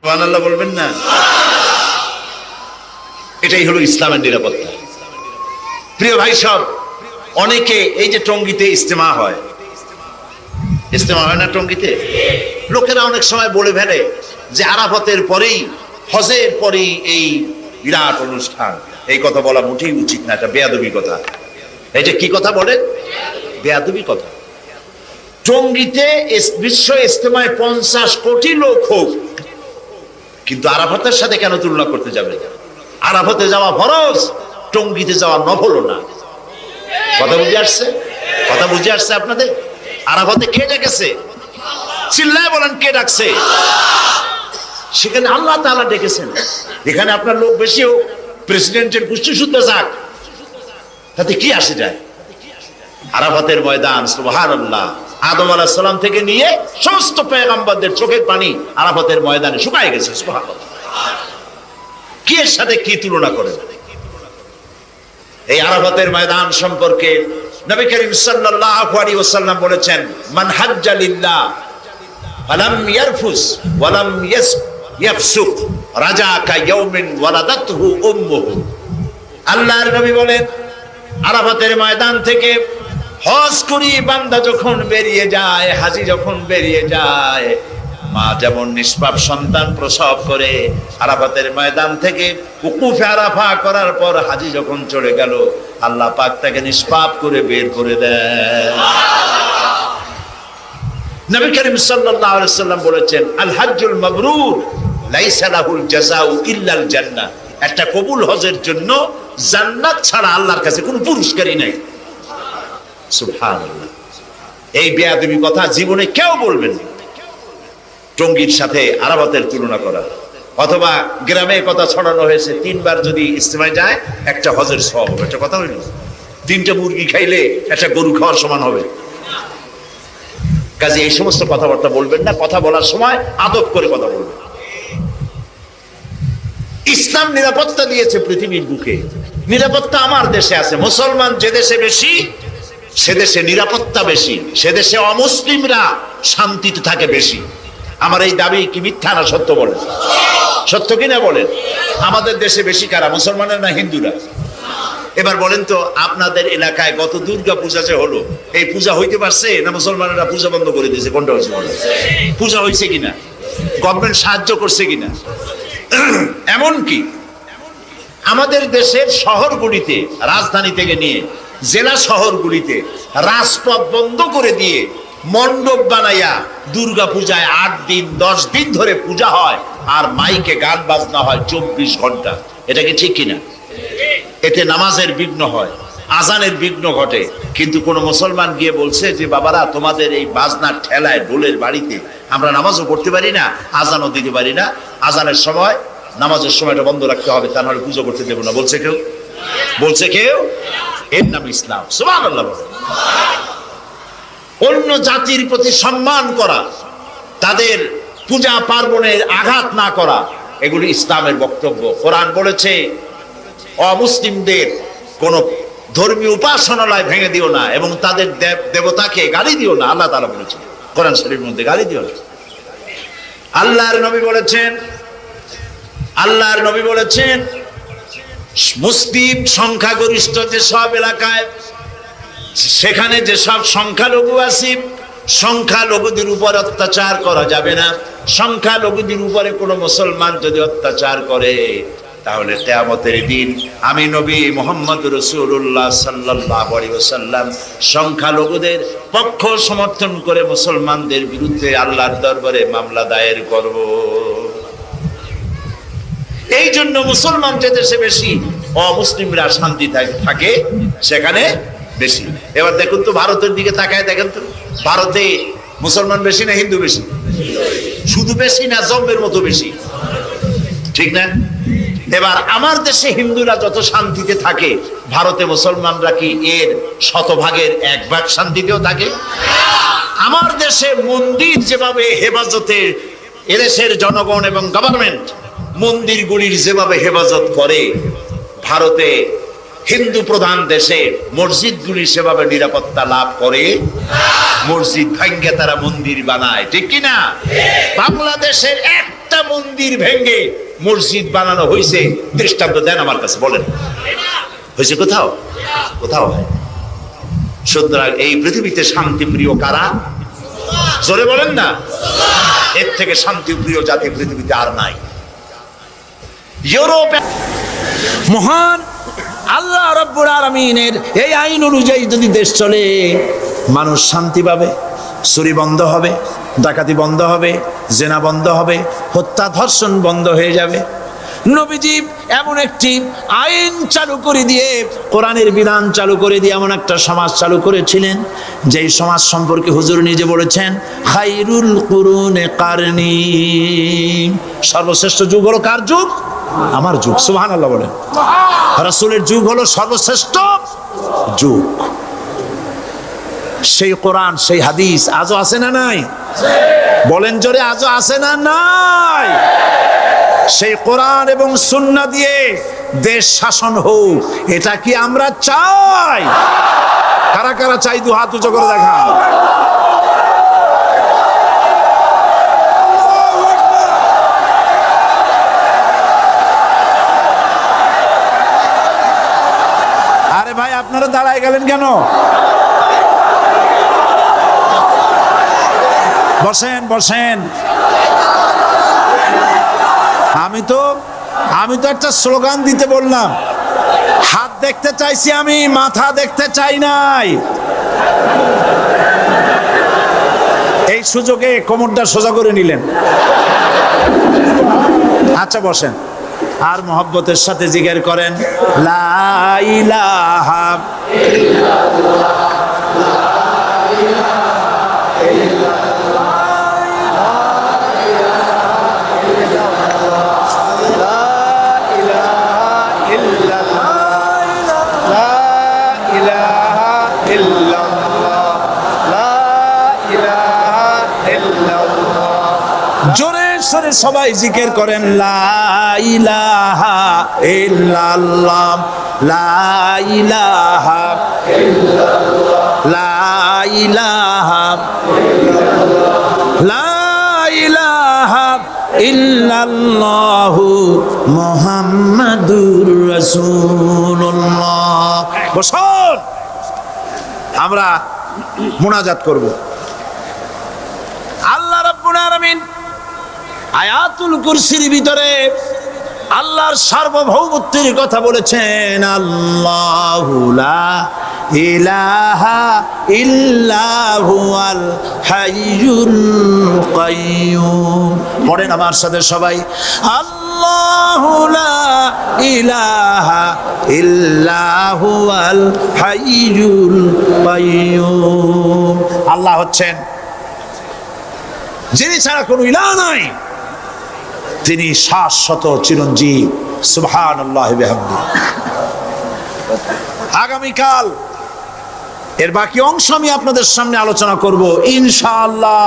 সুবহানাল্লাহ বলবেন না? এটাই হলো ইসলামের নিরাপত্তা। প্রিয় ভাই সব, অনেকে এই যে টঙ্গীতে ইজতেমা হয় না টঙ্গীতে, লোকেরা অনেক সময় বলে ফেলে যে আরাফাতের পরেই, হজের পরেই এই বিরাট অনুষ্ঠান। এই কথা বলা মোটেই উচিত না, এটা বেয়াদবি কথা। এটা কি কথা বলে? বেয়াদবি কথা। টঙ্গীতে বিশ্ব ইজতেমায় 50 কোটি লোক হোক, কিন্তু আরাফাতের সাথে কেন তুলনা করতে যাবে? আরাফাতে যাওয়া ফরজ, টঙ্গীতে যাওয়া নফল না। কথা বুঝে আসছে? কথা বুঝে আসছে আপনাদের? আরাফাতে কে ডেকেছে? চিল্লায় বলেন, কে ডাকছে? সেখানে আল্লাহ তাআলা ডেকেছেন। এখানে আপনার লোক বেশি হোক, প্রেসিডেন্টের গোষ্ঠী শুদ্ধ যাক, তাতে কি আসে যায়? আরাফাতের ময়দান, সুবহানাল্লাহ, আদম আলাইহিস সালাম থেকে নিয়ে সমস্ত পয়গম্বরদের চোখের পানি আরাফাতের ময়দানে শুকায় গেছে। সুবহানাল্লাহ। কি এর সাথে কি তুলনা করেন? এই আরাফাতের ময়দান সম্পর্কে নবী করিম সাল্লাল্লাহু আলাইহি ওয়াসাল্লাম বলেছেন, মান হাজ্জা লিল্লাহ ফালাম ইয়ারফুস ওয়ালাম ইয়াফসুক রাজাকা ইয়াউমিন ওয়ালাদাতহু উম্মুহু। আল্লাহর নবী বলেন, আরাফাতের ময়দান থেকে হজ করি বান্দা যখন বেরিয়ে যায়, হাজী যখন বেরিয়ে যায়, মা যেমন নিষ্পাপ সন্তান প্রসব করে, আরাফাতের ময়দান থেকে উকুফে আরাফা করার পর হাজী যখন চলে গেল, আল্লাহ পাক তাকে নিষ্পাপ করে বের করে দেয়। নবী করিম সাল্লাল্লাহু আলাইহি ওয়াসাল্লাম বলেছেন, আল হাজ্জুল মাবরুর লাইসা লাহুল জাযাউ ইল্লাল জান্নাহ। একটা কবুল হজের জন্য জান্নাত ছাড়া আল্লাহর কাছে কোনো পুরস্কারই নাই। সুবহানাল্লাহ। এই বেয়াদবি কথা জীবনে কেউ বলবেন না। টঙ্গীর সাথে আরাফাতের তুলনা করা, অথবা গ্রামে কথা ছড়ানো হয়েছে 3 বার যদি ইজতেমায় যায় একটা হজের সওয়াব হবে। একটা কথা হইল, 3টা মুরগি খাইলে একটা গরু খাওয়ার সমান হবে। কাজে এই সমস্ত কথাবার্তা বলবেন না। কথা বলার সময় আদব করে কথা বলবেন। ইসলাম নিরাপত্তা দিয়েছে পৃথিবীর বুকে। নিরাপত্তা আমার দেশে আছে। মুসলমান যে দেশে বেশি, সে দেশে নিরাপত্তা বেশি, সে দেশে অমুসলিমরা শান্তিতে থাকে বেশি। আমার এই দাবি কি মিথ্যা না সত্য বলেন? সত্য কিনা বলেন? আমাদের দেশে বেশি কারা, মুসলমানের না হিন্দুরা? এবার বলেন তো, আপনাদের এলাকায় গত দুর্গা পূজা যে হলো, এই পূজা হইতে পারছে না মুসলমানেরা পূজা বন্ধ করে দিয়েছে? কোনটা হচ্ছে? পূজা হয়েছে কিনা? গভর্নমেন্ট সাহায্য করছে কিনা? এমনকি আমাদের দেশের শহরগুলিতে, রাজধানী থেকে নিয়ে জেলা শহরগুলিতে রাজপথ বন্ধ করে দিয়ে মণ্ডপ বানাইয়া দুর্গা পূজায় 8 দিন 10 দিন ধরে পূজা হয়, আর মাইকে গান বাজনা হয় 24 ঘন্টা। এটা কি ঠিক কিনা? এতে নামাজের বিঘ্ন হয়, আজানের বিঘ্ন ঘটে। কিন্তু কোন মুসলমান গিয়ে বলছে যে বাবারা, তোমাদের এই বাজনার ঠেলায় ঢোলের বাড়িতে আমরা নামাজও পড়তে পারি না, আজানও দিতে পারি না, আজানের সময় নামাজের সময়টা বন্ধ রাখতে হবে, তা নাহলে পুজো করতে দেবো না। বলছে কেউ? বলছে কেউ? এর নাম ইসলাম। সুবহানাল্লাহ। অন্য জাতির প্রতি সম্মান করা, তাদের পূজা পার্বণের আঘাত না করা, এগুলি ইসলামের বক্তব্য। কোরআন বলেছে, অমুসলিমদের কোন ধর্মীয় উপাসনালয় ভেঙে দিও না এবং তাদের দেবতাকে গালি দিও না। আল্লাহ তাআলা বলেছেন কোরআন শরীফের মধ্যে, গালি দিও না। আল্লাহর নবী বলেছেন মুসলিম সংখ্যাগরিষ্ঠ যে সব এলাকায়, সেখানে যে সব সংখ্যালঘু আছে, সংখ্যালঘুদের উপর অত্যাচার করা যাবে না। সংখ্যালঘুদের উপরে কোনো মুসলমান যদি অত্যাচার করে, তাহলে কিয়ামতের দিন আমি নবী মুহাম্মদ রাসূলুল্লাহ সাল্লাল্লাহু আলাইহি ওয়াসাল্লাম সংখ্যালঘুদের পক্ষ সমর্থন করে মুসলমানদের বিরুদ্ধে আল্লাহর দরবারে মামলা দায়ের করব। এই জন্য মুসলমান যে দেশে বেশি, অমুসলিমরা শান্তি থাকে সেখানে বেশি। এবার দেখুন তো, ভারতের দিকে তাকায় দেখেন তো, ভারতে মুসলমান বেশি না হিন্দু বেশি? শুধু বেশি না, জম্মের মতো বেশি, ঠিক না? এবার আমার দেশে হিন্দুরা যত শান্তিতে থাকে, ভারতে মুসলমানরা কি এর 100 ভাগের 1 ভাগ শান্তিতেও থাকে? আমার দেশে মন্দির যেভাবে হেফাজতে, এদেশের জনগণ এবং গভর্নমেন্ট মন্দিরগুলির যেভাবে হেফাজত করে, ভারতে হিন্দু প্রধান দেশে মসজিদগুলি সেভাবে নিরাপত্তা লাভ করে? মসজিদ ভাঙ্গে তারা মন্দির বানায়, ঠিক কিনা? বাংলাদেশের একটা মন্দির ভেঙে মসজিদ বানানো হয়েছে দৃষ্টান্ত দেন আমার কাছে, বলেন হয়েছে কোথাও? কোথাও হয়। সুতরাং এই পৃথিবীতে শান্তিপ্রিয় কারা? জোরে বলেন না। এর থেকে শান্তিপ্রিয় জাতি পৃথিবীতে আর নাই। ইউরোপ মহান আল্লাহ রাব্বুল আলামিনের এই আইন অনুযায়ী যদি দেশ চলে, মানুষ শান্তি পাবে, চুরি বন্ধ হবে, ডাকাতি বন্ধ হবে, জেনা বন্ধ হবে, হত্যা ধর্ষণ বন্ধ হয়ে যাবে। নবীজি এমন একটি আইন চালু করে দিয়ে, কোরআনের বিধান চালু করে দিয়ে এমন একটা সমাজ চালু করেছিলেন, যেই সমাজ সম্পর্কে হুজুর নিজে বলেছেন, খায়রুল কুরুনে কারনি, সর্বশ্রেষ্ঠ যুগ হলো কার যুগ? আমার যুগ। সুবহানাল্লাহ বলেন। রাসূলের যুগ হলো সর্বশ্রেষ্ঠ যুগ। সেই কোরআন, সেই হাদিস আজও আছে না নাই? বলেন জোরে, আজও আছে না নাই? সেই কোরআন এবং সুন্নাহ দিয়ে দেশ শাসন হোক, এটা কি আমরা চাই? কারা কারা চাই দু হাত উঁচু করে দেখান। আরে ভাই, আপনারা দাঁড়ায় গেলেন কেন? বসেন বসেন। আমি তো একটা স্লোগান দিতে বললাম, হাত দেখতে চাইছি আমি, মাথা দেখতে চাই নাই। এই সুযোগে কোমরটা সোজা করে নিলেন। আচ্ছা বসেন, আর মহব্বতের সাথে জিকির করেন, লা ইলাহা ইল্লাল্লাহ, জোরে সরে সবাই জিকির করেন, লা ইলাহা ইল্লাল্লাহ, লা ইলাহা ইল্লাল্লাহ, লা ইলাহা ইল্লাল্লাহ, লা ইলাহা ইল্লাল্লাহু মুহাম্মাদুর রাসূলুল্লাহ। বসুন, আমরা মুনাজাত করব। আল্লাহ রাব্বুল আলামিন আয়াতুল কুরসির ভিতরে আল্লাহর সার্বভৌমত্বের কথা বলেছেন, আল্লাহু লা ইলাহা ইল্লা হুয়াল হাইয়ুল কাইয়্যুম। পড়েন আমার সাথে সবাই, আল্লাহু লা ইলাহা ইল্লা হুয়াল হাইয়ুল কাইয়্যুম। আল্লাহ হচ্ছেন যিনি ছাড়া কোনো ইলাহ নাই, তিনি শাশ্বত চিরঞ্জীব। সুবহানাল্লাহি বিহামদিহি। আগামীকাল এর বাকি অংশ আমি আপনাদের সামনে আলোচনা করব ইনশাআল্লাহ।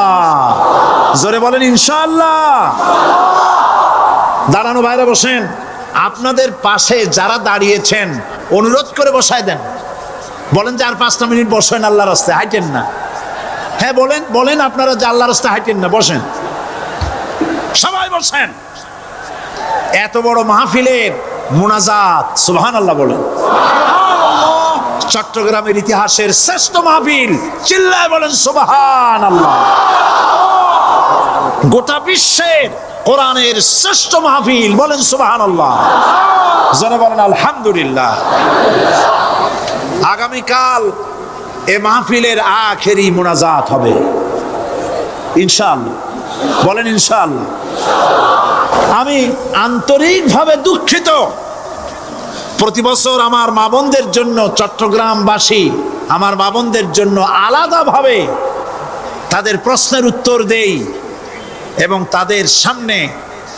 জোরে বলেন ইনশাআল্লাহ। দাঁড়ানো ভাইরা বসেন। আপনাদের পাশে যারা দাঁড়িয়েছেন অনুরোধ করে বসায় দেন। বলেন যে আর 5টা মিনিট বসেন, আল্লাহর রাস্তায় হাঁটেন না। হ্যাঁ বলেন, বলেন আপনারা যে আল্লাহর রাস্তায় হাঁটেন না, বসেন, সবাই বসেন। এত বড় মাহফিলের মুনাজাত, সুবহানাল্লাহ বলেন। চট্টগ্রামের ইতিহাসের শ্রেষ্ঠ মাহফিল, চিল্লায় বলেন সুবহানাল্লাহ। গোটা বিশ্বের কোরআনের শ্রেষ্ঠ মাহফিল, বলেন সুবহানাল্লাহ। যারা বলেন আলহামদুলিল্লাহ। আগামীকাল এ মাহফিলের আখেরি মুনাজাত হবে ইনশাআল্লাহ। বলেন ইনশাআল্লাহ। আমি আন্তরিকভাবে দুঃখিত, প্রতি বছর আমার মা বোনদের জন্য, চট্টগ্রামবাসী আমার মা বোনদের জন্য আলাদাভাবে তাদের প্রশ্নের উত্তর দেই এবং তাদের সামনে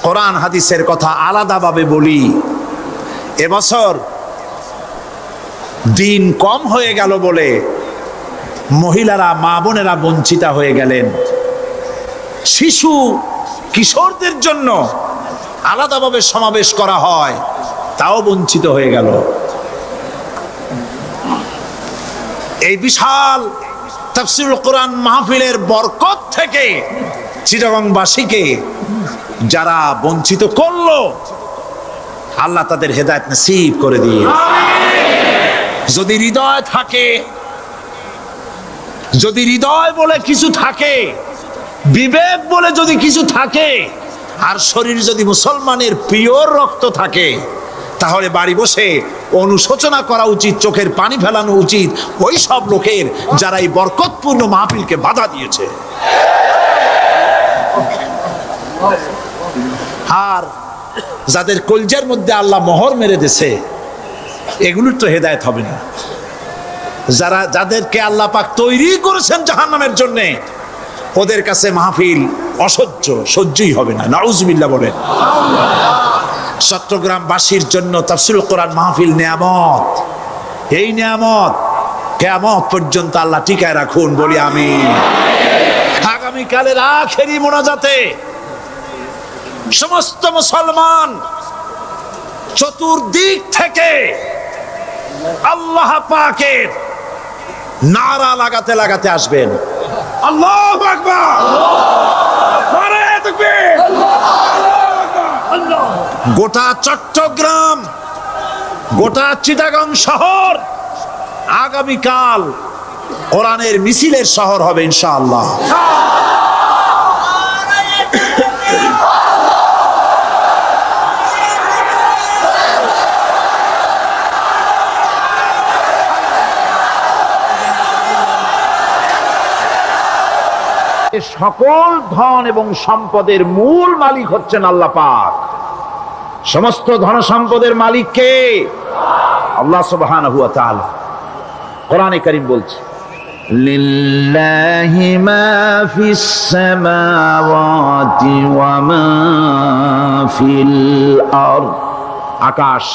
কোরআন হাদিসের কথা আলাদাভাবে বলি। এবছর দিন কম হয়ে গেল বলে মহিলারা, মা বোনেরা বঞ্চিতা হয়ে গেলেন। শিশু কিশোরদের জন্য আলাদাভাবে সমাবেশ করা হয়, তাও বঞ্চিত হয়ে গেল। এই বিশাল তাফসীরুল কোরআন মাহফিলের বরকত থেকে চিটাগংবাসীকে যারা বঞ্চিত করলো আল্লাহ তাদের হেদায়েত নসিব করে দিয়ে। যদি হৃদয় থাকে, যদি হৃদয় বলে কিছু থাকে, বিবেক বলে যদি কিছু থাকে, আর শরীর যদি মুসলমানের পিওর রক্ত থাকে, তাহলে বাড়ি বসে অনুশোচনা করা উচিত, চোখের পানি ফেলানো উচিত ওই সব লোকের যারা এই বরকতপূর্ণ মাহফিলকে বাধা দিয়েছে। আর যাদের কলজের মধ্যে আল্লাহ মোহর মেরে দিয়েছে এগুলোর তো হেদায়েত হবে না। যাদেরকে আল্লাহ পাক তৈরি করেছেন জাহান্নামের জন্য, ওদের কাছে মাহফিল অসহ্য, সহ্যই হবে না। নাউজুবিল্লাহ বলেন। চট্টগ্রামবাসীর জন্য তাফসীরুল কোরআন মাহফিল নিয়ামত। এই নিয়ামত কিয়ামত পর্যন্ত আল্লাহ টিকায় রাখুন, বলি আমিন। আগামীকালের আখেরি মোনাজাতে সমস্ত মুসলমান চতুর্দিক থেকে আল্লাহ পাকের নারা লাগাতে লাগাতে আসবেন। আল্লাহু আকবার, নারায়ে তাকবীর। গোটা চট্টগ্রাম, গোটা চিটাগাং শহর আগামীকাল কোরআনের মিছিলের শহর হবে ইনশাআল্লাহ। সকল ধন এবং সম্পদের মূল মালিক হচ্ছেন আল্লাহ পাক। সমস্ত ধন সম্পদের মালিক কে? আল্লাহ সুবহানাহু ওয়া তাআলা। কোরআনে কারীম বলছে, লিল্লাহি মা ফিস সামাওয়াতি ওয়া মা ফিল আরদ। আকাশ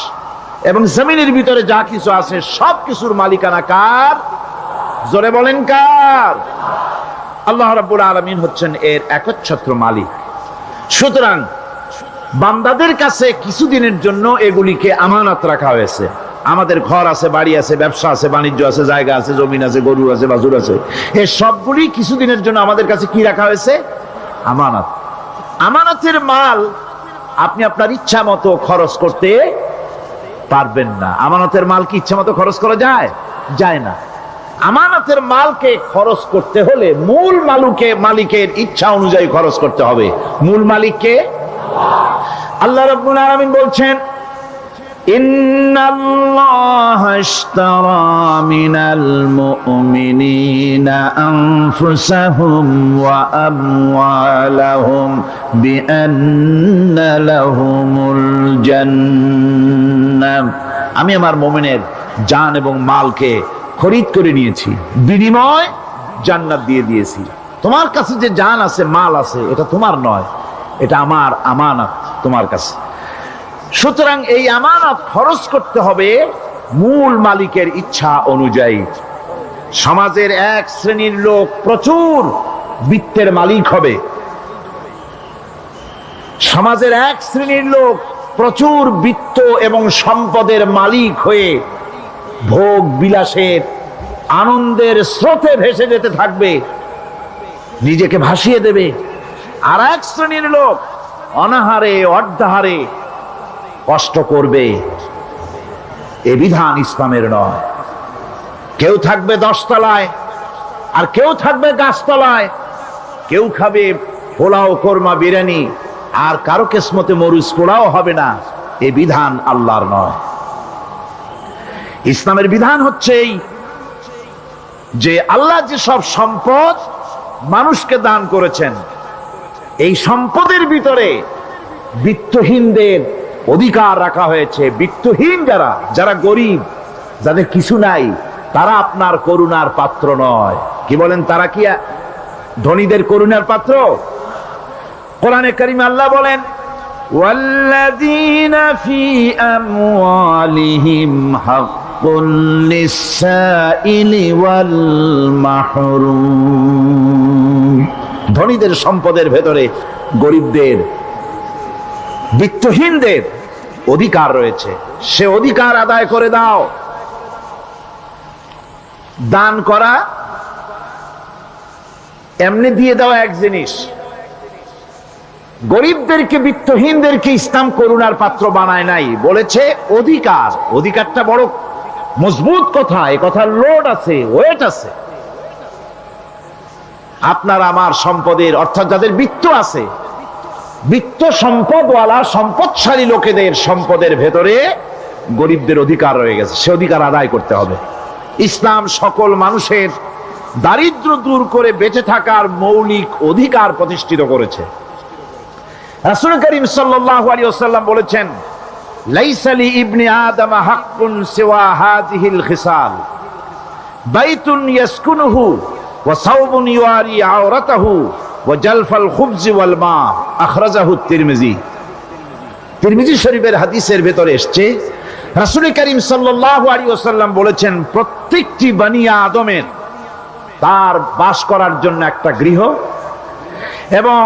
এবং জমিনের ভিতরে যা কিছু আছে সব কিছুর মালিকানা কার? জোরে বলেন কার? আল্লাহ রাব্বুল আলামিন হচ্ছেন এর একচ্ছত্র মালিক। সুতরাং বান্দাদের কাছে কিছুদিনের জন্য এগুলিকে আমানত রাখা হয়েছে। আমাদের ঘর আছে, বাড়ি আছে, ব্যবসা আছে, বাণিজ্য আছে, জায়গা আছে, জমিন আছে, গরু আছে, বাছুর আছে, এই সবগুলি কিছুদিনের জন্য আমাদের কাছে কি রাখা হয়েছে? আমানত। আমানতের মাল আপনি আপনার ইচ্ছা মতো খরচ করতে পারবেন না। আমানতের মাল কি ইচ্ছা মতো খরচ করা যায়? যায় না। আমানতের মালকে খরচ করতে হলে মূল মালিকের ইচ্ছা অনুযায়ী খরচ করতে হবে। মূল মালিককে আল্লাহ রাব্বুল আলামিন বলছেন, ইন্নাল্লাহা ইশতারা মিনাল মুমিনিনা আনফুসাহুম ওয়া আমওয়ালাহুম বিআন্না লাহুমুল জান্নাহ। আমি আমার মুমিনের জান এবং মালকে খরিদ করে নিয়েছি, বিনিময় জান্নাত দিয়ে দিয়েছি। তোমার কাছে যে জান আছে, মাল আছে, এটা তোমার নয়, এটা আমার আমানত তোমার কাছে। সুতরাং এই আমানত খরচ করতে হবে মূল মালিকের ইচ্ছা অনুযায়ী। সমাজের এক শ্রেণীর লোক প্রচুর বিত্তের মালিক হবে, সমাজের এক শ্রেণীর লোক প্রচুর বিত্ত এবং সম্পদের মালিক হয়ে ভোগ বিলাসের আনন্দের স্রোতে ভেসে যেতে থাকবে, নিজেকে ভাসিয়ে দেবে। আর এক শ্রেণীর লোক অনাহারে অর্ধাহারে কষ্ট করবে। এ বিধান ইসলামের নয়। কেউ থাকবে 10 তলায় আর কেউ থাকবে গাছতলায়, কেউ খাবে পোলাও, কোরমা, বিরিয়ানি, আর কারো কিসমতে মরিচ পোড়াও হবে না। এ বিধান আল্লাহর নয়। ইসলামের বিধান হচ্ছে এই যে আল্লাহ যে সব সম্পদ মানুষকে দান করেছেন, এই সম্পদের ভিতরে বিত্তহীনদের অধিকার রাখা হয়েছে। বিত্তহীন যারা গরিব, যাদের কিছু নাই, তারা আপনার করুণার পাত্র নয়। কি বলেন? তারা কি ধনীদের করুণার পাত্র? কোরআনে কারিমে আল্লাহ বলেন, ওয়াল্লাযীনা ফী আমওয়ালিহিম হাক্কুন লিস-সাইলি ওয়াল মাহরুম। ধনীদের সম্পদের ভেতরে গরিবদের, বিত্তহীনদের অধিকার রয়েছে। সে অধিকার আদায় করে দাও। দান করা এমনি দিয়ে দাও এক জিনিস, গরিবদেরকে, বিত্তহীনদেরকে ইসলাম করুণার পাত্র বানায় নাই, বলেছে অধিকার। অধিকারটা বড় মজবুত কথা, এ কথার লোড আছে, ওয়েট আছে। আপনার আমার সম্পদের, অর্থাৎ যাদের বিত্ত আছে, বিত্ত সম্পদওয়ালা সম্পদশালী লোকেদের সম্পদের ভেতরে গরিবদের অধিকার রয়ে গেছে, সে অধিকার আদায় করতে হবে। ইসলাম সকল মানুষের দারিদ্র্য দূর করে বেঁচে থাকার মৌলিক অধিকার প্রতিষ্ঠিত করেছে। রাসূল করিম সাল্লাল্লাহু আলাইহি ওয়াসাল্লাম বলেছেন, লাইসা লি ইবনি আদম হাক্কুন সিওয়া হাযিহিল খিসাল, বাইতুন ইয়াসকুনুহু ওয়া সাওবুন ইউয়ারি আওরাতাহু ওয়া জালফাল খুবজি ওয়াল মা, আখরাজাহু তিরমিজি। তিরমিজি শরীফের হাদিসের ভেতরে এসেছে, রাসূল করিম সাল্লাল্লাহু আলাইহি ওয়াসাল্লাম বলেছেন, প্রত্যেকটি বনি আদমের তার বাস করার জন্য একটা গৃহ, এবং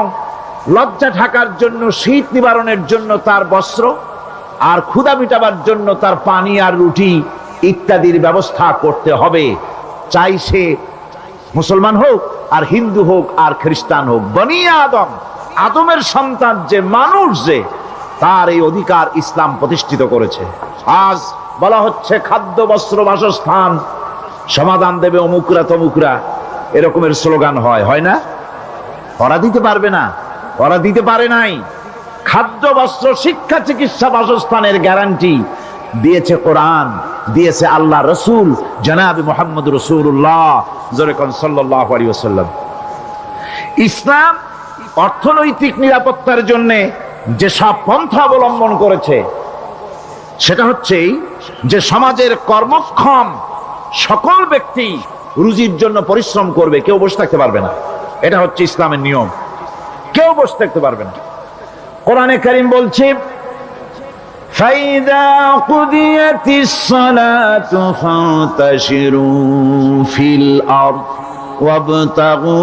লজ্জা ঢাকার জন্য, শীত নিবারণের জন্য তার বস্ত্র, আর ক্ষুধা মিটাবার জন্য তার পানি আর রুটি ইত্যাদির ব্যবস্থা করতে হবে, চাই সে মুসলমান হোক আর হিন্দু হোক আর খ্রিস্টান হোক। বনি আদম, আদমের সন্তান যে মানুষ, যে তার এই অধিকার ইসলাম প্রতিষ্ঠিত করেছে। আজ বলা হচ্ছে খাদ্য, বস্ত্র, বাসস্থান সমাধান দেবে অমুকরা তমুকরা, এরকমের স্লোগান হয় না? ওরা দিতে পারবে না, ওরা দিতে পারে নাই। খাদ্য, বস্ত্র, শিক্ষা, চিকিৎসা, বাসস্থানের গ্যারান্টি দিয়েছে কোরআন, দিয়েছে আল্লাহ রসুল জনাব মুহাম্মদ রাসূলুল্লাহ সাল্লাল্লাহু আলাইহি ওয়াসাল্লাম। ইসলাম অর্থনৈতিক নিরাপত্তার জন্য যে সব পন্থা অবলম্বন করেছে, সেটা হচ্ছে যে সমাজের কর্মক্ষম সকল ব্যক্তি রুজির জন্য পরিশ্রম করবে, কেউ বসে থাকতে পারবে না। এটা হচ্ছে ইসলামের নিয়ম, কেউ বসে থাকতে পারবে না। কোরআনে কারীম বলছে, ফাইদা কুদিয়াতিস সালাতু ফান্তাশিরু ফিল আরদ ওয়াবতাগু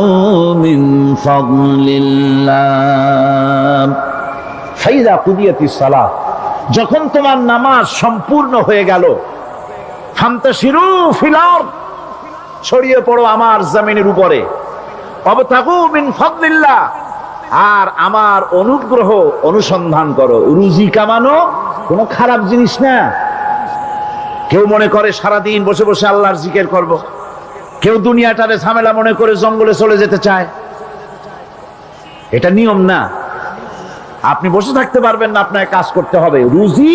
মিন ফাদলিল্লাহ। ফাইদা কুদিয়াতিস সালাত, যখন তোমার নামাজ সম্পূর্ণ হয়ে গেল, ফান্তাশিরু ফিল আরদ, ছড়িয়ে পড়ো আমার জমিনের উপরে, ওয়াবতাগু মিন ফাদলিল্লাহ, আর আমার অনুগ্রহ অনুসন্ধান করো। রুজি কামানো কোনো খারাপ জিনিস না। কেউ মনে করে সারাদিন বসে বসে আল্লাহর জিকির করব, কেউ দুনিয়াটারে ঝামেলা মনে করে জঙ্গলে চলে যেতে চায়, এটা নিয়ম না। আপনি বসে থাকতে পারবেন না, আপনাকে কাজ করতে হবে। রুজি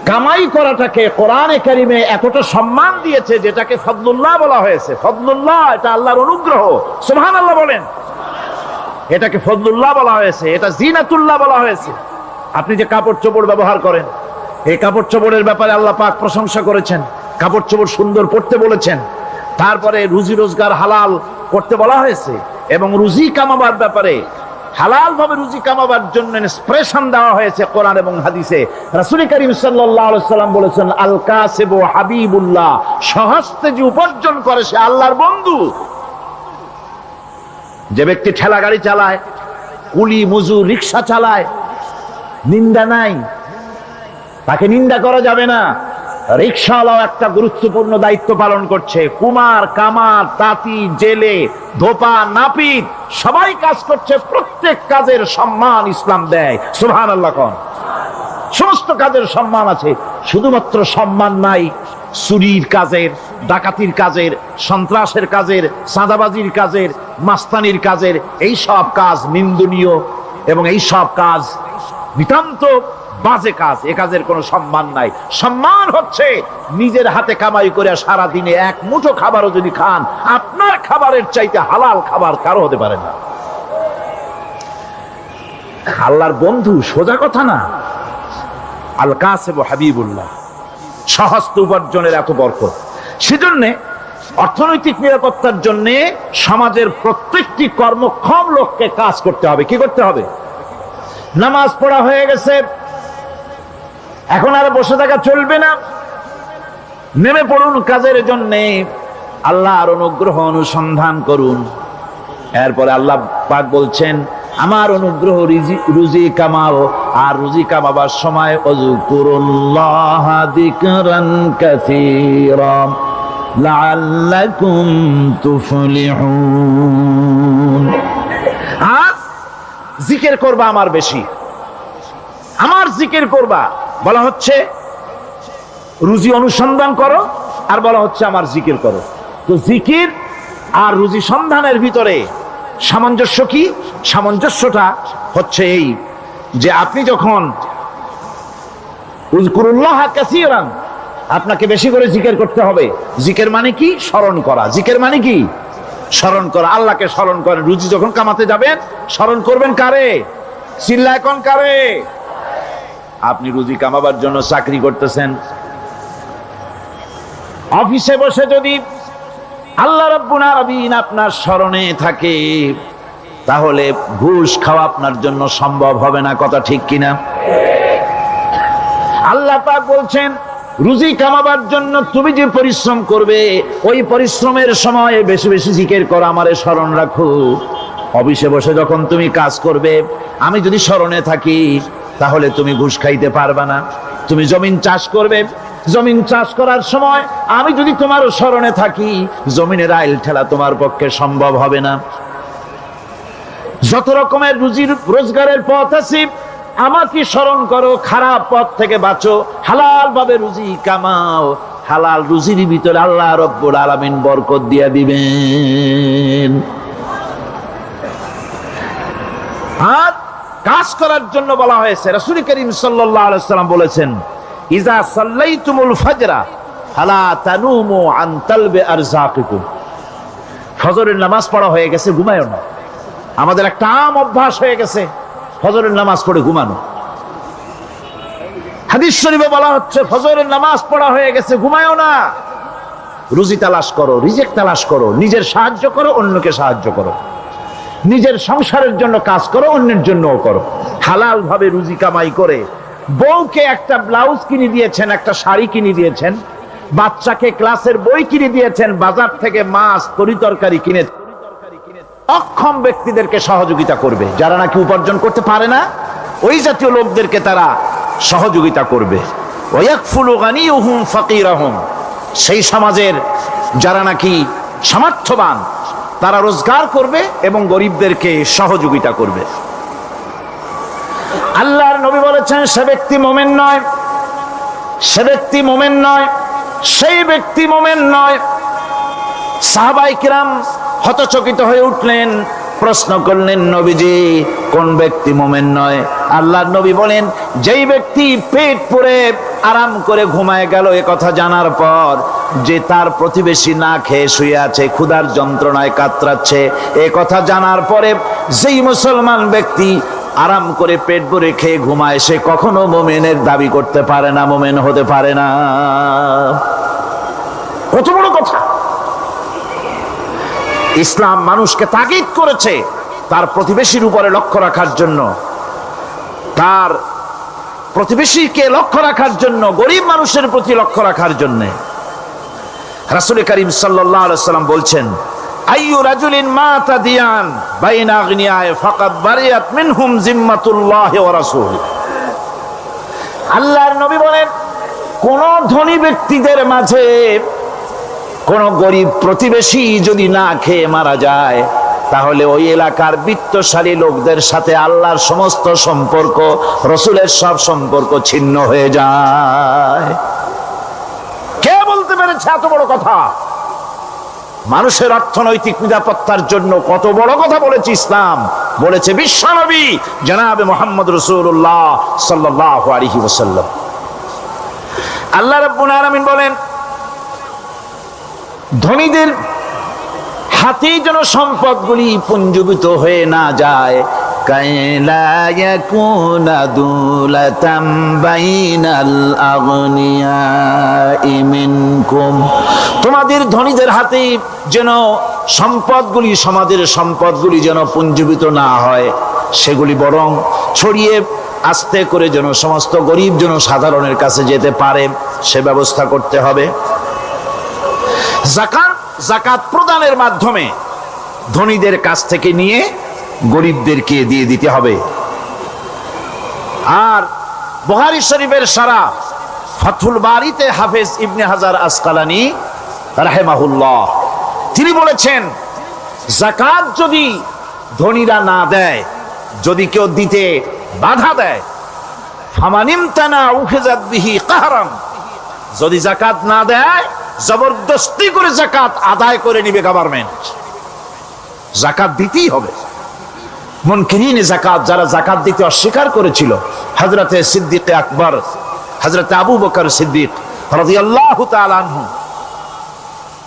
কামাই করাটাকে কোরআনে কারিমে এতটা সম্মান দিয়েছে, যেটাকে ফদলুল্লাহ বলা হয়েছে। ফদলুল্লাহ, এটা আল্লাহর অনুগ্রহ, সুবহানাল্লাহ বলেন। এটাকে ফদলুল্লাহ বলা হয়েছে, এটা জিনাতুল্লাহ বলা হয়েছে। আপনি যে কাপড় চোপড় ব্যবহার করেন, এই কাপড় চোপড়ের ব্যাপারে আল্লাহ পাক প্রশংসা করেছেন, কাপড় চোপড় সুন্দর পরতে বলেছেন। তারপরে রুজি রোজগার হালাল করতে বলা হয়েছে, এবং রুজি কামাবার ব্যাপারে, হালাল ভাবে রুজি কামাবার জন্য ইন্সপিরেশন দেওয়া হয়েছে কোরআন এবং হাদিসে। রাসূল করিম সাল্লাল্লাহু আলাইহি ওয়াসাল্লাম বলেছেন, আল কাসিবু হাবিবুল্লাহ, সহস্তে যে উপার্জন করে সে আল্লাহর বন্ধু। যে ব্যক্তি ঠেলা গাড়ি চালায়, কুলি মজুর, রিক্সা চালায়, নিন্দা নাই, তাকে নিন্দা করা যাবে না। রিক্সাওয়ালাও একটা গুরুত্বপূর্ণ দায়িত্ব পালন করছে। কুমার, কামার, তাঁতি, জেলে, ধোপা, নাপিত সবাই কাজ করছে। প্রত্যেক কাজের সম্মান ইসলাম দেয়, সুবহানাল্লাহ কোন। সমস্ত কাজের সম্মান আছে, শুধুমাত্র সম্মান নাই চুরির কাজের, ডাকাতির কাজের, সন্ত্রাসের কাজের, চাঁদাবাজির কাজের, মাস্তানির কাজের। এই সব কাজ নিন্দনীয় এবং এই সব কাজ নিতান্ত বাজে কাজ। এ কাজের কোনো সম্মান নাই। সম্মান হচ্ছে নিজের হাতে কামাই করে সারা দিনে এক মুঠো খাবারও যদি খান, আপনার খাবারের চাইতে হালাল খাবার কারো হতে পারে না। আল্লাহর বন্ধু সোজা কথা না। আল কাসিবু হাবিবুল্লাহ, সহস্ত উপার্জনের এত বরকত। সেজন্য অর্থনৈতিক নিরাপত্তার জন্য সমাজের প্রত্যেকটি কর্মক্ষম লোককে কাজ করতে হবে। কি করতে হবে? নামাজ পড়া হয়ে গেছে, এখন আর বসে থাকা চলবে না, নেমে পড়ুন কাজের জন্য, আল্লাহর অনুগ্রহ অনুসন্ধান করুন। এরপরে আল্লাহ পাক বলছেন, আমার অনুগ্রহ রুজি কামাও, আর রুজি কামাবার সময় ওয়াজকুরুল্লাহ যিকরান কাসীরা লাআল্লাকুম তুফলিহুন। আর জিকির করবা আমার বেশি, আমার জিকির করবা। বলা হচ্ছে রুজি অনুসন্ধান করো, আর বলা হচ্ছে আমার জিকির করো। তো জিকির আর রুজি সন্ধানের ভিতরে সামঞ্জস্য কি? সামঞ্জস্যটা হচ্ছে এই যে আপনি যখন উযকুরুল্লাহ কাসীরান, আপনাকে বেশি করে জিকির করতে হবে। জিকির মানে কি? স্মরণ করা। জিকির মানে কি? স্মরণ করা। আল্লাহকে স্মরণ করেন। রুজি যখন কামাতে যাবেন স্মরণ করবেন কারে? চিল্লায় কোন কারে? আপনি রুজি কামাবার জন্য চাকরি করতেছেন, অফিসে বসে যদি আল্লাহ রাব্বুল আলামিন আপনার স্মরণে থাকে, তাহলে ঘুষ খাওয়া আপনার জন্য সম্ভব হবে না। কথা ঠিক কিনা? আল্লাহ পাক বলছেন রুজি কামাবার জন্য তুমি যে পরিশ্রম করবে, ওই পরিশ্রমের সময় বেশি বেশি জিকির করো, আমারে স্মরণ রাখো। অফিসে বসে যখন তুমি কাজ করবে, আমি যদি স্মরণে থাকি, তাহলে তুমি ঘুষ খাইতে পারবে না। তুমি জমিন চাষ করবে, জমিন চাষ করার সময় আমি যদি তোমার স্মরণে থাকি, জমিনের আইল ঠেলা তোমার পক্ষে সম্ভব হবে না। যত রকমের রুজির রোজগারের পথ আছে, আমাকে স্মরণ করো, খারাপ পথ থেকে বাঁচো, হালাল ভাবে রুজি কামাও। হালাল রুজির ভিতরে আল্লাহ রাব্বুল আলামিন বরকত দিয়ে দিবেন। আর কাজ করার জন্য বলা হয়েছে, রাসূল করিম সাল্লাল্লাহু আলাইহি ওয়াসাল্লাম বলেছেন, ইজা সাল্লাইতুমুল ফাজরা ফালা তানুমু আন তালবি আরযাকিকুম। ফজরের নামাজ পড়া হয়ে গেছে, ঘুমায়ও না। আমাদের একটা আম অভ্যাস হয়ে গেছে ফজরের নামাজ পড়ে ঘুমানো। হাদিস শরীফে বলা হচ্ছে ফজরের নামাজ পড়া হয়ে গেছে, ঘুমায়ও না। রুজি তালাশ করো, রিজিক তালাশ করো, নিজের সাহায্য করো, অন্যকে সাহায্য করো, নিজের সংসারের জন্য কাজ করো, অন্যের জন্যও করো। হালাল ভাবে রুজি কামাই করে বউকে একটা ব্লাউজ কিনে দিয়েছেন, একটা শাড়ি কিনে দিয়েছেন, বাচ্চাকে ক্লাসের বই কিনে দিয়েছেন, বাজার থেকে মাছ তরিতরকারি কিনে। অক্ষম ব্যক্তিদেরকে সহযোগিতা করবে, যারা নাকি উপার্জন করতে পারে না, ওই জাতীয় লোকদেরকে তারা সহযোগিতা করবে। ওয়াকফুলু গানিয়ুহুম ফাকিরাহুম, সেই সমাজের যারা নাকি সামর্থ্যবান, তারা রোজগার করবে এবং গরিবদেরকে সহযোগিতা করবে। আল্লাহর নবী বলেছেন, সে ব্যক্তি মুমিন নয়, সে ব্যক্তি মুমিন নয়, সেই ব্যক্তি মুমিন নয়। সাহাবায়ে কিরাম হতচকিত হয়ে উঠলেন, প্রশ্ন করলেন, নবীজি কোন ব্যক্তি মুমিন নয়? আল্লাহর নবী বলেন, যেই ব্যক্তি পেট পুরে আরাম করে ঘুমায় গেল এ কথা জানার পর, যে তার প্রতিবেশী না খেয়ে শুয়ে আছে, ক্ষুধার যন্ত্রণায় কাতরাচ্ছে, এ কথা জানার পরে যেই মুসলমান ব্যক্তি আরাম করে পেট ভরে খেয়ে ঘুমায়, সে কখনো মুমিনের দাবি করতে পারে না, মুমিন হতে পারে না। কত বড় কথা! ইসলাম মানুষকে তাগিদ করেছে তার প্রতিবেশীর উপরে লক্ষ্য রাখার জন্য, তার প্রতিবেশীকে লক্ষ্য রাখার জন্য, গরিব মানুষের প্রতি লক্ষ্য রাখার জন্য। রাসূল করিম সাল্লাল্লাহু আলাইহি ওয়াসাল্লাম বলছেন, আইয়ু রাজুলিন মাতা দিয়ান বাইনা আগনিয়ায়ে ফাকাদ বারিয়াত মিনহুম জিম্মাতুল্লাহি ওয়া রাসূলুহু। আল্লাহর নবী বলেন, কোন ধনী ব্যক্তিদের মাঝে কোন গরিব প্রতিবেশী যদি না খেয়ে মারা যায়, তাহলে ওই এলাকার বিত্তশালী লোকদের সাথে আল্লাহর সমস্ত সম্পর্ক, রাসূলের সব সম্পর্ক ছিন্ন হয়ে যায়। কে বলতে পেরেছে এত বড় কথা? মানুষের অর্থনৈতিক নিরাপত্তার জন্য কত বড় কথা বলেছে ইসলাম, বলেছে বিশ্বনবী জনাবে মুহাম্মদ রাসূলুল্লাহ সাল্লাল্লাহু আলাইহি ওয়াসাল্লাম। আল্লাহ রাব্বুল আলামিন বলেন, ধনীদের হাতে যেন সম্পদগুলি পুঞ্জীভূত হয়ে না যায়, কাইলা ইয়াকুনা দুলাতাম বাইনাল আগনিয়াই মিনকুম, তোমাদের ধনীদের হাতে যেন সম্পদগুলি, সমাজের সম্পদগুলি যেন পুঞ্জীভূত না হয়, সেগুলি বরং ছড়িয়ে আস্তে করে যেন সমস্ত গরিব যেন সাধারণের কাছে যেতে পারে, সে ব্যবস্থা করতে হবে। যাকাত প্রদানের মাধ্যমে ধনীদের কাছ থেকে নিয়ে গরিবদেরকে দিয়ে দিতে হবে। আর বুখারী শরীফের সারা ফাথুল বারীতে হাফেজ ইবনে হাজার আসকালানী রাহিমাহুল্লাহ তিনি বলেছেন, যাকাত যদি ধনীরা না দেয়, যদি কেউ দিতে বাধা দেয়, ফামানিমতানা উখিযাত বিহি কাহরান, যদি যাকাত না দেয় জবরদস্তি করে যাকাত আদায় করে নিবে গভর্নমেন্ট। যাকাত দিতেই হবে। মুনকিরিন যাকাত, যারা যাকাত দিতে অস্বীকার করেছিল, হযরতে সিদ্দিক আকবর, হযরতে আবু বকর সিদ্দিক রাদিয়াল্লাহু তাআলা আনহু,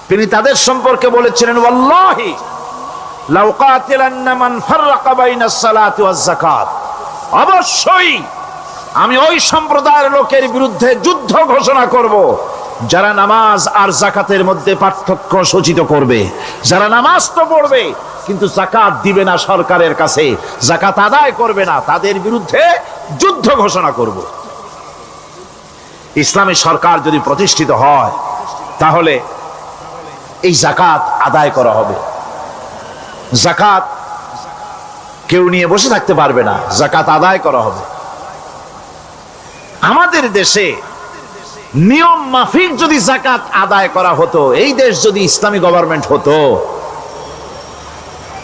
তিনি তাদের সম্পর্কে বলেছিলেন, ওয়াল্লাহি লাউ কাতিলান্না মান ফাররাকা বাইনাস সালাতি ওয়াজ যাকাত, অবশ্যই আমি ওই সম্প্রদায়ের লোকের বিরুদ্ধে যুদ্ধ ঘোষণা করব যারা নামাজ আর যাকাতের মধ্যে পার্থক্য সূচিত করবে। যারা নামাজ তো পড়বে কিন্তু যাকাত দিবে না সরকারের কাছে, যাকাত আদায় করবে না, তাদের বিরুদ্ধে যুদ্ধ ঘোষণা করব। ইসলামী সরকার যদি প্রতিষ্ঠিত হয় তাহলে এই যাকাত আদায় করা হবে। যাকাত কেউ নিয়ে বসে থাকতে পারবে না, যাকাত আদায় করা হবে। আমাদের দেশে নিয়ম মাফিক যদি যাকাত আদায় করা হতো, এই দেশ যদি ইসলামী গভর্নমেন্ট হতো,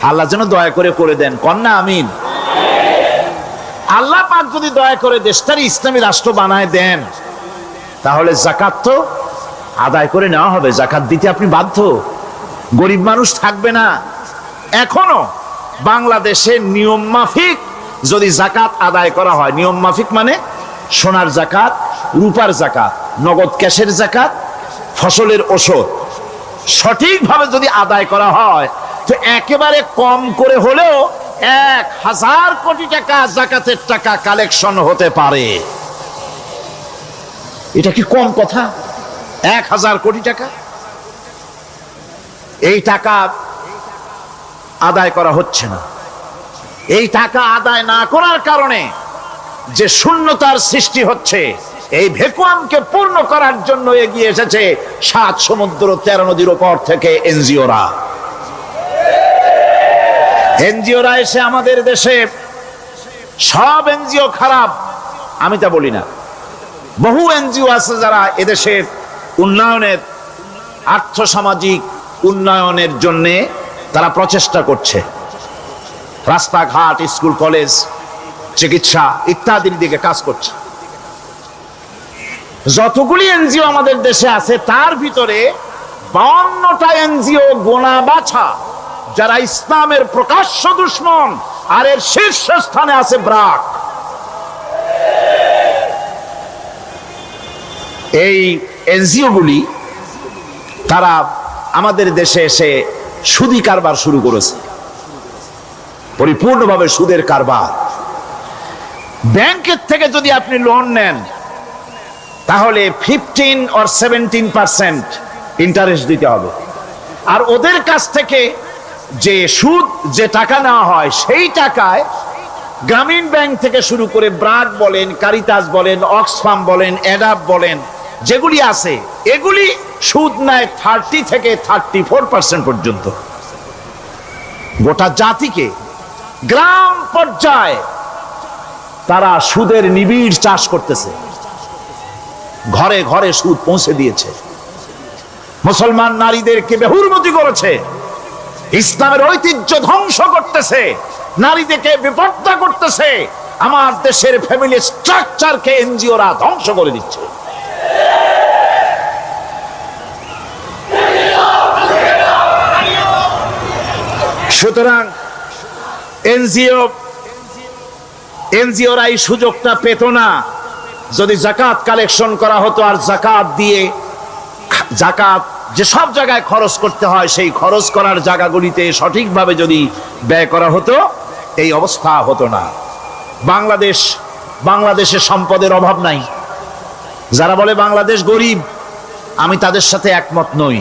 আল্লাহ যেন দয়া করে দেন, কন্যা আমিন। আল্লাহ পাক যদি দয়া করে দেশটার ইসলামী রাষ্ট্র বানায় দেন, তাহলে যাকাত তো আদায় করে নেওয়া হবে। যাকাত দিতে আপনি বাধ্য, গরিব মানুষ থাকবে না। এখনো বাংলাদেশের নিয়ম মাফিক যদি যাকাত আদায় করা হয়, নিয়ম মাফিক মানে সোনার যাকাত, রূপার যাকাত, নগদ ক্যাশের যাকাত, ফসলের ওষুধ, সঠিকভাবে যদি আদায় করা হয় তো একেবারে কম করে হলেও 1000 কোটি টাকা যাকাতের টাকা কালেকশন হতে পারে। এটা কি কম কথা? 1000 কোটি টাকা, এই টাকা আদায় করা হচ্ছে না। এই টাকা আদায় না করার কারণে যে শূন্যতার সৃষ্টি হচ্ছে, এই ভ্যাকুয়ামকে পূর্ণ করার জন্য এগিয়ে এসেছে 7 সমুদ্র 13 নদীর উপর থেকে এনজিওরা। এনজিওরা এসে আমাদের দেশে, সব এনজিও খারাপ আমি তা বলি না, বহু এনজিও আছে যারা এদেশের উন্নয়নের, আর্থসামাজিক উন্নয়নের জন্য তারা প্রচেষ্টা করছে। রাস্তাঘাট, স্কুল কলেজ, চিকিৎসা ইত্যাদির দিকে কাজ করছে। যতগুলি এনজিও আমাদের দেশে আছে তার ভিতরে 52টা এনজিও গোনা বাছা যারা ইসলামের প্রকাশ্য দুশমন, আর এর শীর্ষস্থানে আছে ব্রাক। এই এনজিও গুলি তারা আমাদের দেশে এসে সুদি কারবার শুরু করেছে, পরিপূর্ণভাবে সুদের কারবার। ব্যাংকের থেকে যদি আপনি লোন নেন তাহলে 15 or 17% ইন্টারেস্ট দিতে হবে, আর ওদের কাছ থেকে যে সুদ, যে টাকা নেওয়া হয় সেই টাকায় গ্রামীণ ব্যাংক থেকে শুরু করে ব্রাক বলেন, কারিতাস বলেন, অক্সফাম বলেন, অ্যাডাপ বলেন, যেগুলি আছে এগুলি সুদ নেয় 30 থেকে 34% পর্যন্ত। গোটা জাতিকে গ্রাম পর্যায়ে তারা সুদের নিবিড় চাষ করতেছে, ঘরে ঘরে সুদ পৌঁছে দিয়েছে, মুসলমান নারীদেরকে বেহুরমতি করেছে, ইসলামের ঐতিহ্য ধ্বংস করতেছে, নারীদেরকে বিপর্দা করতেছে, আমার দেশের ফ্যামিলি স্ট্রাকচারকে এনজিওরা ধ্বংস করে দিচ্ছে। সুতরাং এনজিওরা এই সুযোগটা পেত না। যদি যাকাত কালেকশন করা হতো আর যাকাত দিয়ে, যাকাত যে সব জায়গায় খরচ করতে হয় সেই খরচ করার জায়গাগুলিতে সঠিকভাবে যদি ব্যয় করা হতো, এই অবস্থা হতো না। বাংলাদেশে সম্পদের অভাব নাই। যারা বলে বাংলাদেশ গরিব, আমি তাদের সাথে একমত নই।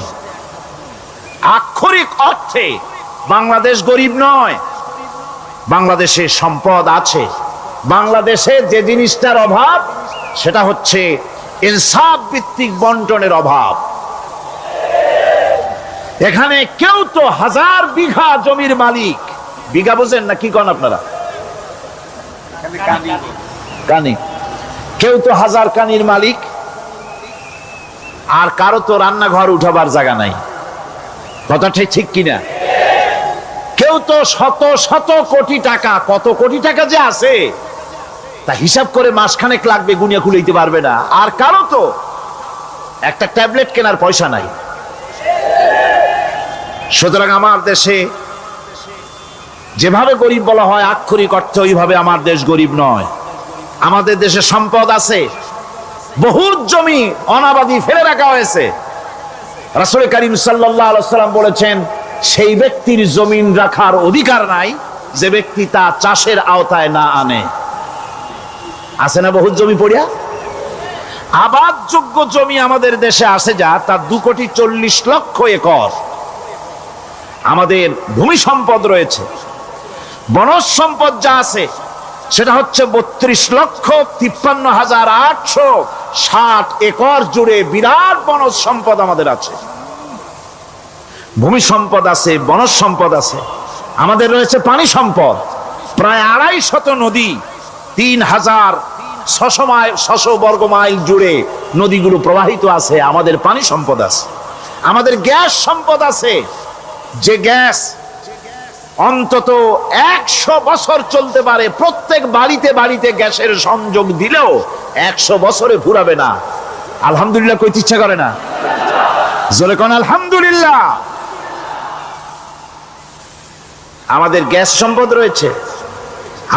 আক্ষরিক অর্থে বাংলাদেশ গরিব নয়, বাংলাদেশে সম্পদ আছে। বাংলাদেশে যে জিনিসটার অভাব সেটা হচ্ছে ইনসাফ ভিত্তিক বন্টনের অভাব। এখানে কেউ তো 1000 বিঘা জমির মালিক, বিঘা বোঝেন না কি কন আপনারা? কানি। কেউ তো 1000 কানির মালিক, আর কারো তো রান্নাঘর উঠাবার জায়গা নাই। কথাটা ঠিক কিনা? কেউ তো শত শত কোটি টাকা, কত কোটি টাকা যে আছে তা হিসাব করে মাসখানেক লাগবে, গুনিয়া খুলাইতে পারবে না। আর কারো তো একটা ট্যাবলেট কেনার পয়সা নাই। সুতরাং আমার দেশে যেভাবে গরিব বলা হয় আক্ষরিক অর্থে ওইভাবে আমার দেশ গরিব নয়। আমাদের দেশে সম্পদ আছে, বহুত জমি অনাবাদি ফেলে রাখা হয়েছে। রাসূল করিম সাল্লাল্লাহু আলাইহি ওয়াসাল্লাম বলেছেন, সেই ব্যক্তির জমিন রাখার অধিকার নাই যে ব্যক্তি তা চাষের আওতায় না আনে। আছে না বহুত জমি পড়িয়া? আবাদযোগ্য জমি আমাদের দেশে আছে যা, তার 2,40,00,000 একর। আমাদের ভূমি সম্পদ রয়েছে, বনজ সম্পদ যা আছে সেটা হচ্ছে 32,53,860 একর জুড়ে বিরাট বনজ সম্পদ আমাদের আছে। ভূমি সম্পদ আছে, বনজ সম্পদ আছে। আমাদের রয়েছে পানি সম্পদ, প্রায় 250 নদী, 3,600 বর্গ মাইল জুড়ে নদীগুলো প্রবাহিত আছে। আমাদের পানি সম্পদ আছে। আমাদের গ্যাস সম্পদ আছে, যে গ্যাস অন্তত 100 বছর চলতে পারে। প্রত্যেক বাড়িতে বাড়িতে গ্যাসের সংযোগ দিলেও 100 বছরে ফুরাবে না। আলহামদুলিল্লাহ কইতে ইচ্ছা করে না? জোরে কোন আলহামদুলিল্লাহ। আমাদের গ্যাস সম্পদ রয়েছে,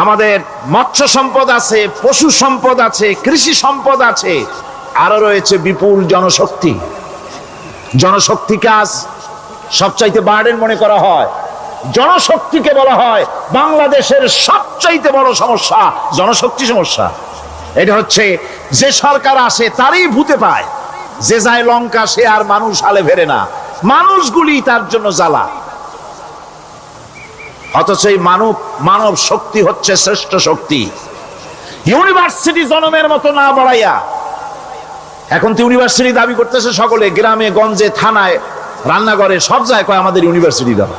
আমাদের মৎস্য সম্পদ আছে, পশু সম্পদ আছে, কৃষি সম্পদ আছে, আরো রয়েছে বিপুল জনশক্তি। জনশক্তিকে আজ সবচাইতে বার্ডেন মনে করা হয়। জনশক্তিকে বলা হয় বাংলাদেশের সবচাইতে বড় সমস্যা, জনশক্তি সমস্যা। এটা হচ্ছে যে সরকার আসে তারই ভূতে পায়, যে যায় লঙ্কা সে আর মানুষ হালে ফেরে না, মানুষগুলি তার জন্য জ্বালা। অথচ এই মানব শক্তি হচ্ছে শ্রেষ্ঠ শক্তি। ইউনিভার্সিটি জনমের মতো না বাড়াইয়া, এখন তো ইউনিভার্সিটি দাবি করতেছে সকলে, গ্রামে গঞ্জে থানায় রান্নাঘরে সব জায়গায় কয় আমাদের ইউনিভার্সিটি দাও।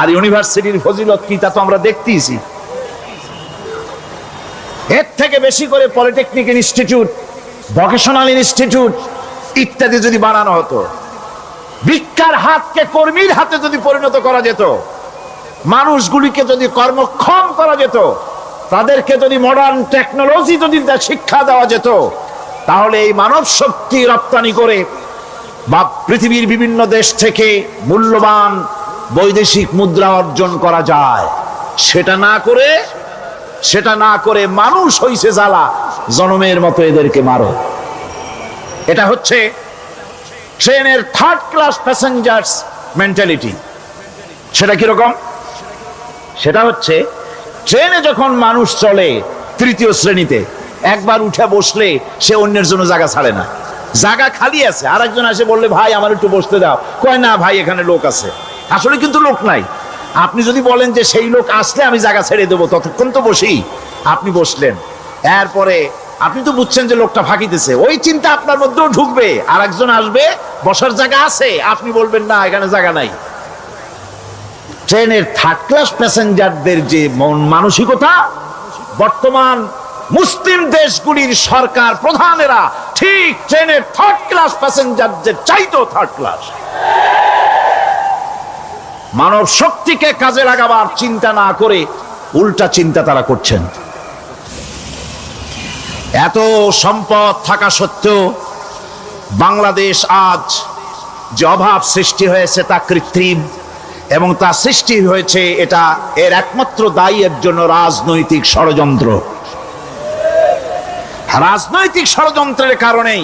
আর ইউনিভার্সিটির ফজিলত কি তা তো আমরা দেখতেইছি। এর থেকে বেশি করে পলিটেকনিক ইনস্টিটিউট, ভোকেশনাল ইনস্টিটিউট ইত্যাদি যদি বানানো হতো, ভিক্ষার হাতকে কর্মীর হাতে যদি পরিণত করা যেত, মানুষগুলিকে যদি কর্মক্ষম করা যেত, তাদেরকে যদি মডার্ন টেকনোলজি যদি শিক্ষা দেওয়া যেত, তাহলে এই মানব শক্তি রপ্তানি করে বা পৃথিবীর বিভিন্ন দেশ থেকে মূল্যবান বৈদেশিক মুদ্রা অর্জন করা যায়। সেটা না করে মানুষ হইছে জ্বালা, জনমের মতো এদেরকে মারো। এটা হচ্ছে ট্রেনের 3rd ক্লাস প্যাসেঞ্জার্স মেন্টালিটি। সেটা কিরকম? সেটা হচ্ছে ট্রেনে যখন মানুষ চলে 3য় শ্রেণীতে, একবার উঠে বসলে সে অন্যের জন্য জায়গা ছাড়ে না। জায়গা খালি আছে, আরেকজন এসে বললে ভাই আমার একটু বসতে দাও, কয় না ভাই এখানে লোক আছে। আসলে কিন্তু লোক নাই। আপনি যদি বলেন যে সেই লোক আসলে আমি জায়গা ছেড়ে দেবো, ততক্ষণ তো বসি। আপনি বসলেন, এরপরে আপনি তো বুঝছেন যে লোকটা ফাঁকিতেছে, ওই চিন্তা আপনার মধ্যেও ঢুকবে। আর একজন আসবে, বসার জায়গা আছে, আপনি বলবেন না এখানে জায়গা নাই। ট্রেনের 3rd ক্লাস প্যাসেঞ্জারদের যে মন মানসিকতা, বর্তমান মুসলিম দেশগুলির সরকার প্রধানেরা ঠিক ট্রেনের 3rd ক্লাস প্যাসেঞ্জারদের চাইতো 3rd ক্লাস। মানব শক্তিকে কাজে লাগাবার চিন্তা না করে উল্টা চিন্তা তারা করছেন। এত সম্পদ থাকা সত্ত্বেও বাংলাদেশ আজ যে অভাব সৃষ্টি হয়েছে তা কৃত্রিম, এবং তা সৃষ্টি হয়েছে এটা এর একমাত্র দায়ী এর জন্য রাজনৈতিক ষড়যন্ত্র। রাজনৈতিক ষড়যন্ত্রের কারণেই